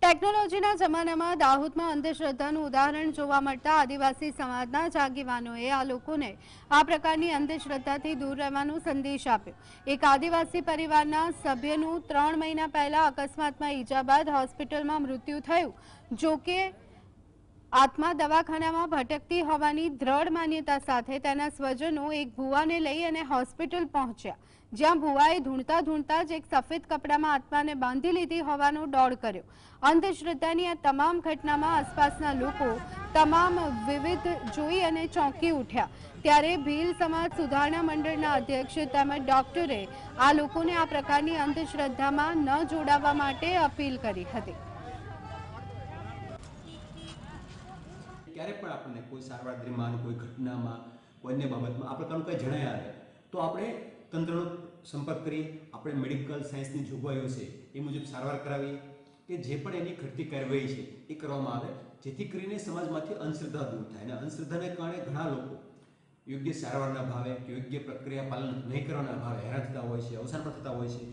ટેકનોલોજીના જમાનામાં દાહોદમાં અંધશ્રદ્ધાનું ઉદાહરણ જોવા મળતા આદિવાસી સમાજના જ આગેવાનોએ આ લોકોને આ પ્રકારની અંધશ્રદ્ધાથી દૂર રહેવાનો સંદેશ આપ્યો। એક આદિવાસી પરિવારના સભ્યનું 3 મહિના પહેલા અકસ્માતમાં ઈજા બાદ હોસ્પિટલમાં મૃત્યુ થયું। જોકે આત્મા દવાખાનામાં ભટકતી હોવાની દ્રઢ માન્યતા સાથે તેના સ્વજનો એક ભુવાને લઈ અને હોસ્પિટલ પહોંચ્યા, જ્યાં ભુવાએ ધૂણતા ધૂણતા જ એક સફેદ કપડામાં આત્માને બાંધી લીધી હોવાનો ડોળ કર્યો। અંધશ્રદ્ધાની આ તમામ ઘટનામાં આસપાસના લોકો તમામ વિવિધ જોઈ અને ચોંકી ઉઠ્યા। ત્યારે ભીલ સમાજ સુધારણા મંડળના અધ્યક્ષ તેમજ ડોક્ટરે આ લોકોને આ પ્રકારની અંધશ્રદ્ધામાં ન જોડાવા માટે અપીલ કરી હતી। ક્યારે પણ આપણને કોઈ સારવાર દરમિયાન કોઈ ઘટનામાં કોઈ અન્ય બાબતમાં આ પ્રકારનું કંઈ જણાય આવે તો આપણે તંત્રનો સંપર્ક કરી આપણે મેડિકલ સાયન્સની જોગવાઈઓ છે એ મુજબ સારવાર કરાવીએ કે જે પણ એની ઘટતી કાર્યવાહી છે એ કરવામાં આવે, જેથી કરીને સમાજમાંથી અંધશ્રદ્ધા દૂર થાય। અને અંધશ્રદ્ધાને કારણે ઘણા લોકો યોગ્ય સારવારના અભાવે કે યોગ્ય પ્રક્રિયા પાલન નહીં કરવાના અભાવે હેરાન થતા હોય છે, અવસાન પણ થતા હોય છે।